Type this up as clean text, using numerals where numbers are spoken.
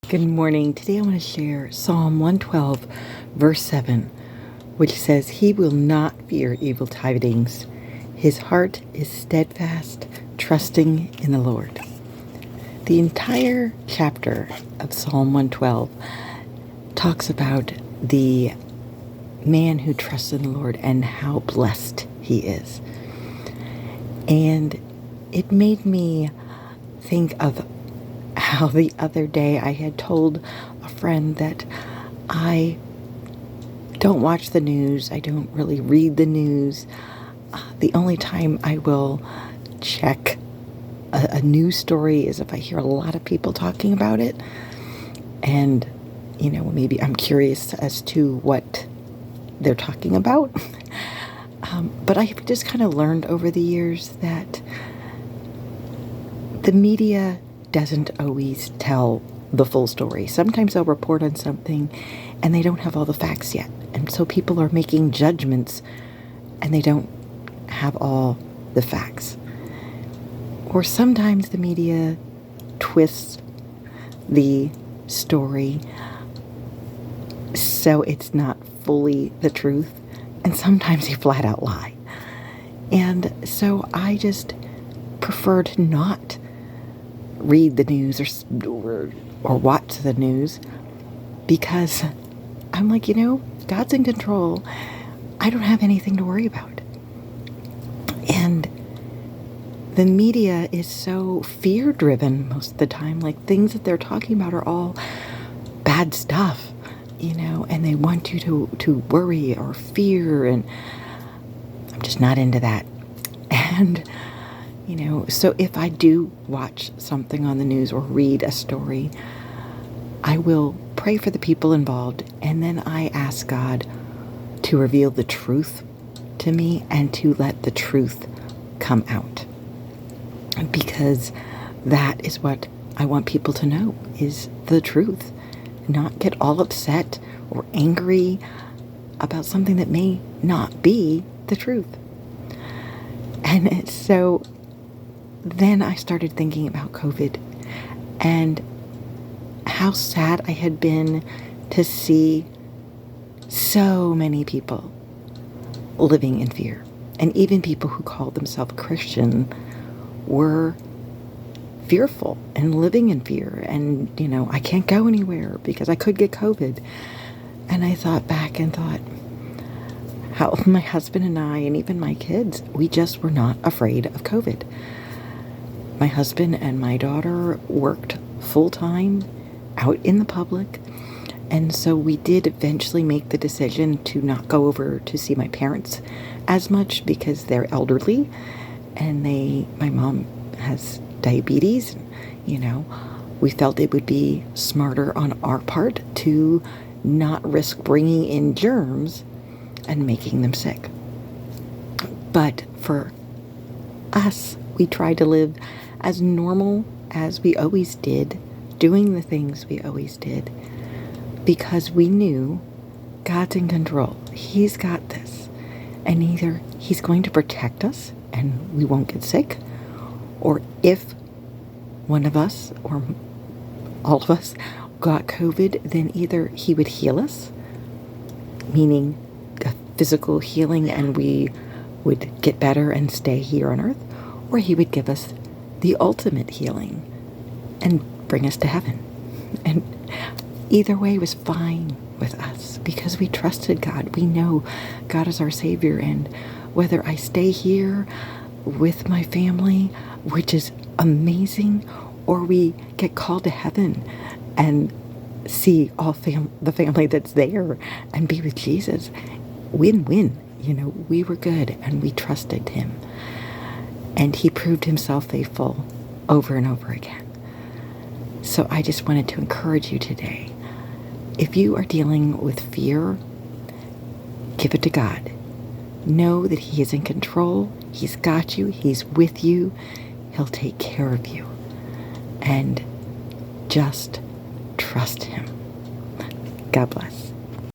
Good morning. Today I want to share Psalm 112, verse 7, which says, "He will not fear evil tidings. His heart is steadfast, trusting in the Lord." The entire chapter of Psalm 112 talks about the man who trusts in the Lord and how blessed he is. And it made me think of how the other day I had told a friend that I don't watch the news. I don't really read the news. The only time I will check a news story is if I hear a lot of people talking about it. And, maybe I'm curious as to what they're talking about. But I've just kind of learned over the years that the media doesn't always tell the full story. Sometimes they'll report on something and they don't have all the facts yet. And so people are making judgments and they don't have all the facts. Or sometimes the media twists the story so it's not fully the truth. And sometimes they flat out lie. And so I just prefer to not read the news or watch the news, because I'm like, God's in control. I don't have anything to worry about. And the media is so fear-driven most of the time. Like, things that they're talking about are all bad stuff, and they want you to worry or fear, and I'm just not into that. And so if I do watch something on the news or read a story, I will pray for the people involved, and then I ask God to reveal the truth to me and to let the truth come out. Because that is what I want people to know, is the truth. Not get all upset or angry about something that may not be the truth. And so then I started thinking about COVID and how sad I had been to see so many people living in fear. And even people who called themselves Christian were fearful and living in fear. And, I can't go anywhere because I could get COVID. And I thought back and thought how my husband and I, and even my kids, we just were not afraid of COVID. My husband and my daughter worked full-time out in the public. And so we did eventually make the decision to not go over to see my parents as much because they're elderly and my mom has diabetes. We felt it would be smarter on our part to not risk bringing in germs and making them sick. But for us, we tried to live as normal as we always did, doing the things we always did, because we knew God's in control. He's got this. And either He's going to protect us and we won't get sick, or if one of us or all of us got COVID, then either He would heal us, meaning a physical healing, and we would get better and stay here on earth, or He would give us the ultimate healing and bring us to heaven. And either way was fine with us because we trusted God. We know God is our Savior, and whether I stay here with my family, which is amazing, or we get called to heaven and see all the family that's there and be with Jesus, win-win. We were good and we trusted Him. And He proved Himself faithful over and over again. So I just wanted to encourage you today. If you are dealing with fear, give it to God. Know that He is in control. He's got you. He's with you. He'll take care of you. And just trust Him. God bless.